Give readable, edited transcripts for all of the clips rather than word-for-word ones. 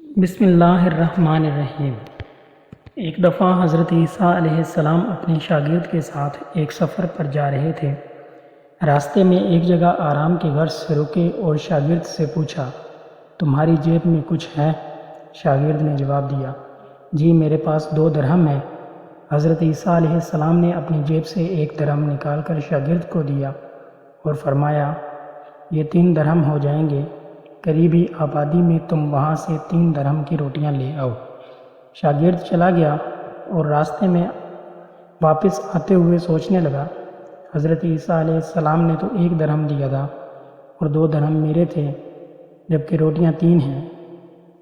بسم اللہ الرحمن الرحیم۔ ایک دفعہ حضرت عیسیٰ علیہ السلام اپنے شاگرد کے ساتھ ایک سفر پر جا رہے تھے۔ راستے میں ایک جگہ آرام کے غرض سے رکے اور شاگرد سے پوچھا، تمہاری جیب میں کچھ ہے؟ شاگرد نے جواب دیا، جی میرے پاس 2 درہم ہے۔ حضرت عیسیٰ علیہ السلام نے اپنی جیب سے 1 درہم نکال کر شاگرد کو دیا اور فرمایا، یہ 3 درہم ہو جائیں گے، قریبی آبادی میں تم وہاں سے 3 درہم کی روٹیاں لے آؤ۔ شاگرد چلا گیا اور راستے میں واپس آتے ہوئے سوچنے لگا، حضرت عیسیٰ علیہ السلام نے تو 1 درہم دیا تھا اور 2 درہم میرے تھے، جبکہ روٹیاں 3 ہیں۔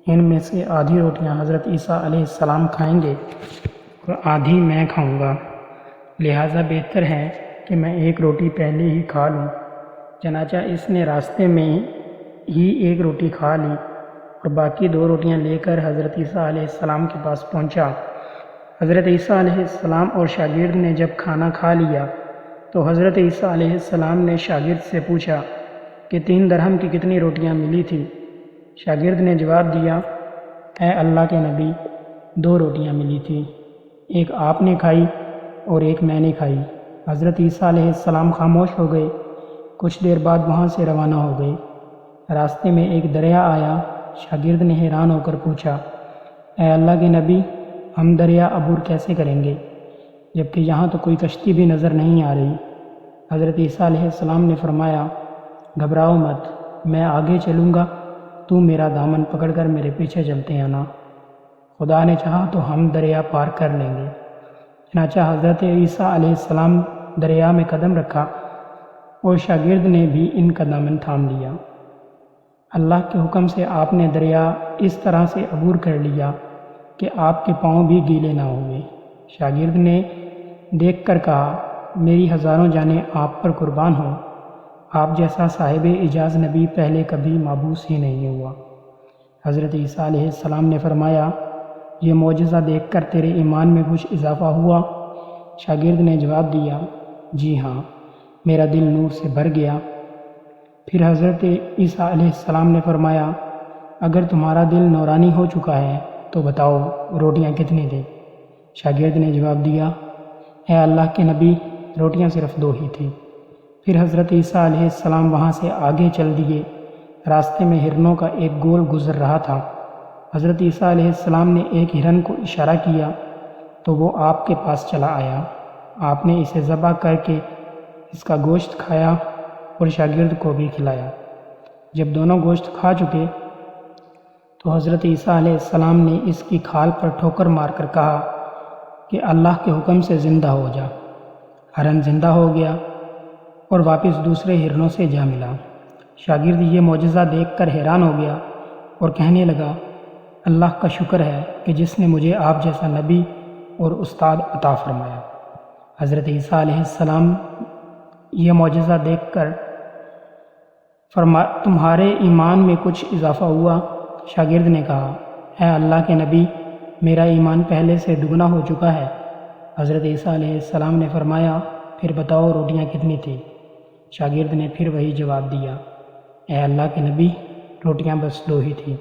ان میں سے آدھی روٹیاں حضرت عیسیٰ علیہ السلام کھائیں گے اور آدھی میں کھاؤں گا، لہٰذا بہتر ہے کہ میں 1 روٹی پہلے ہی کھا لوں۔ چنانچہ اس نے راستے میں ہی 1 روٹی کھا لی اور باقی 2 روٹیاں لے کر حضرت عیسیٰ علیہ السلام کے پاس پہنچا۔ حضرت عیسیٰ علیہ السلام اور شاگرد نے جب کھانا کھا لیا تو حضرت عیسیٰ علیہ السلام نے شاگرد سے پوچھا کہ 3 درہم کی کتنی روٹیاں ملی تھی؟ شاگرد نے جواب دیا، اے اللہ کے نبی، 2 روٹیاں ملی تھی، ایک آپ نے کھائی اور ایک میں نے کھائی۔ حضرت عیسیٰ علیہ السلام خاموش ہو گئے۔ کچھ دیر بعد وہاں سے روانہ ہو گئے۔ راستے میں ایک دریا آیا۔ شاگرد نے حیران ہو کر پوچھا، اے اللہ کے نبی، ہم دریا عبور کیسے کریں گے جبکہ یہاں تو کوئی کشتی بھی نظر نہیں آ رہی؟ حضرت عیسیٰ علیہ السلام نے فرمایا، گھبراؤ مت، میں آگے چلوں گا، تو میرا دامن پکڑ کر میرے پیچھے چلتے آنا، خدا نے چاہا تو ہم دریا پار کر لیں گے۔ چنانچہ حضرت عیسیٰ علیہ السلام دریا میں قدم رکھا اور شاگرد نے بھی ان کا دامن تھام لیا۔ اللہ کے حکم سے آپ نے دریا اس طرح سے عبور کر لیا کہ آپ کے پاؤں بھی گیلے نہ ہوئے۔ شاگرد نے دیکھ کر کہا، میری ہزاروں جانیں آپ پر قربان ہوں، آپ جیسا صاحب اعجاز نبی پہلے کبھی مابعوث ہی نہیں ہوا۔ حضرت عیسیٰ علیہ السلام نے فرمایا، یہ معجزہ دیکھ کر تیرے ایمان میں کچھ اضافہ ہوا؟ شاگرد نے جواب دیا، جی ہاں، میرا دل نور سے بھر گیا۔ پھر حضرت عیسیٰ علیہ السلام نے فرمایا، اگر تمہارا دل نورانی ہو چکا ہے تو بتاؤ روٹیاں کتنی تھیں؟ شاگرد نے جواب دیا، اے اللہ کے نبی، روٹیاں صرف 2 ہی تھیں۔ پھر حضرت عیسیٰ علیہ السلام وہاں سے آگے چل دیے۔ راستے میں ہرنوں کا ایک گول گزر رہا تھا۔ حضرت عیسیٰ علیہ السلام نے ایک ہرن کو اشارہ کیا تو وہ آپ کے پاس چلا آیا۔ آپ نے اسے ذبح کر کے اس کا گوشت کھایا اور شاگرد کو بھی کھلایا۔ جب دونوں گوشت کھا چکے تو حضرت عیسیٰ علیہ السلام نے اس کی کھال پر ٹھوکر مار کر کہا کہ اللہ کے حکم سے زندہ ہو جا۔ ہرن زندہ ہو گیا اور واپس دوسرے ہرنوں سے جا ملا۔ شاگرد یہ معجزہ دیکھ کر حیران ہو گیا اور کہنے لگا، اللہ کا شکر ہے کہ جس نے مجھے آپ جیسا نبی اور استاد عطا فرمایا۔ حضرت عیسیٰ علیہ السلام یہ معجزہ دیکھ کر تمہارے ایمان میں کچھ اضافہ ہوا؟ شاگرد نے کہا، اے اللہ کے نبی، میرا ایمان پہلے سے دگنا ہو چکا ہے۔ حضرت عیسیٰ علیہ السلام نے فرمایا، پھر بتاؤ روٹیاں کتنی تھیں؟ شاگرد نے پھر وہی جواب دیا، اے اللہ کے نبی، روٹیاں بس 2 ہی تھیں۔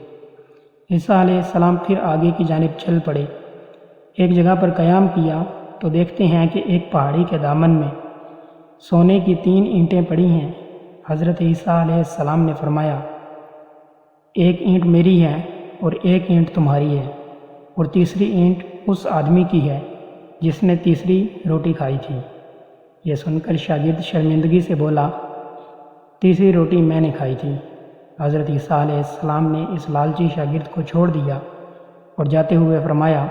عیسیٰ علیہ السلام پھر آگے کی جانب چل پڑے۔ ایک جگہ پر قیام کیا تو دیکھتے ہیں کہ ایک پہاڑی کے دامن میں سونے کی 3 اینٹیں پڑی ہیں۔ حضرت عیسیٰ علیہ السلام نے فرمایا، 1 اینٹ میری ہے اور 1 اینٹ تمہاری ہے اور تیسری اینٹ اس آدمی کی ہے جس نے تیسری روٹی کھائی تھی۔ یہ سن کر شاگرد شرمندگی سے بولا، تیسری روٹی میں نے کھائی تھی۔ حضرت عیسیٰ علیہ السلام نے اس لالچی شاگرد کو چھوڑ دیا اور جاتے ہوئے فرمایا،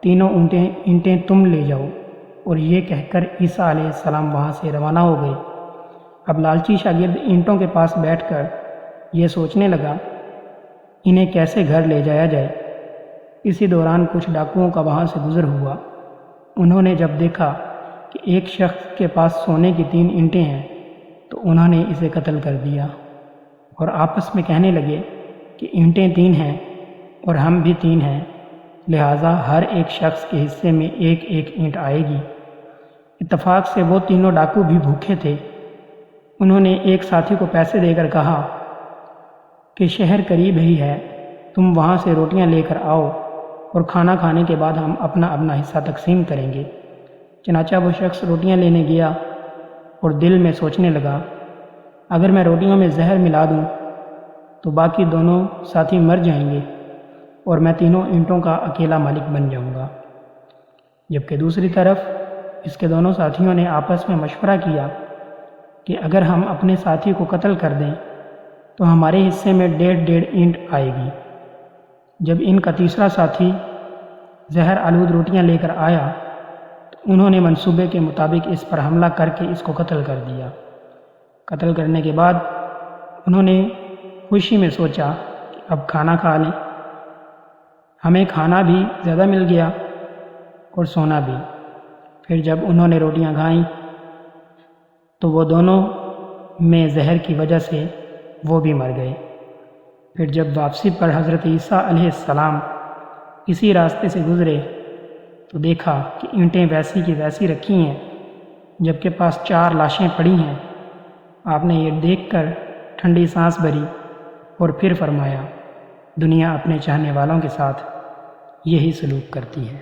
تینوں اینٹیں تم لے جاؤ، اور یہ کہہ کر عیسیٰ علیہ السلام وہاں سے روانہ ہو گئے۔ اب لالچی شاگرد اینٹوں کے پاس بیٹھ کر یہ سوچنے لگا، انہیں کیسے گھر لے جایا جائے۔ اسی دوران کچھ ڈاکوؤں کا وہاں سے گزر ہوا۔ انہوں نے جب دیکھا کہ ایک شخص کے پاس سونے کی 3 اینٹیں ہیں تو انہوں نے اسے قتل کر دیا اور آپس میں کہنے لگے کہ اینٹیں 3 ہیں اور ہم بھی 3 ہیں، لہٰذا ہر ایک شخص کے حصے میں 1 اینٹ آئے گی۔ اتفاق سے وہ تینوں ڈاکو بھی بھوکے تھے۔ انہوں نے ایک ساتھی کو پیسے دے کر کہا کہ شہر قریب ہی ہے، تم وہاں سے روٹیاں لے کر آؤ اور کھانا کھانے کے بعد ہم اپنا اپنا حصہ تقسیم کریں گے۔ چنانچہ وہ شخص روٹیاں لینے گیا اور دل میں سوچنے لگا، اگر میں روٹیوں میں زہر ملا دوں تو باقی دونوں ساتھی مر جائیں گے اور میں تینوں اینٹوں کا اکیلا مالک بن جاؤں گا۔ جبکہ دوسری طرف اس کے دونوں ساتھیوں نے آپس میں مشورہ کیا کہ اگر ہم اپنے ساتھی کو قتل کر دیں تو ہمارے حصے میں 1.5 اینٹ آئے گی۔ جب ان کا تیسرا ساتھی زہر آلود روٹیاں لے کر آیا تو انہوں نے منصوبے کے مطابق اس پر حملہ کر کے اس کو قتل کر دیا۔ قتل کرنے کے بعد انہوں نے خوشی میں سوچا کہ اب کھانا کھا لیں، ہمیں کھانا بھی زیادہ مل گیا اور سونا بھی۔ پھر جب انہوں نے روٹیاں کھائیں تو وہ دونوں میں زہر کی وجہ سے وہ بھی مر گئے۔ پھر جب واپسی پر حضرت عیسیٰ علیہ السلام اسی راستے سے گزرے تو دیکھا کہ اینٹیں ویسی کی ویسی رکھی ہیں جبکہ پاس 4 لاشیں پڑی ہیں۔ آپ نے یہ دیکھ کر ٹھنڈی سانس بھری اور پھر فرمایا، دنیا اپنے چاہنے والوں کے ساتھ یہی سلوک کرتی ہے۔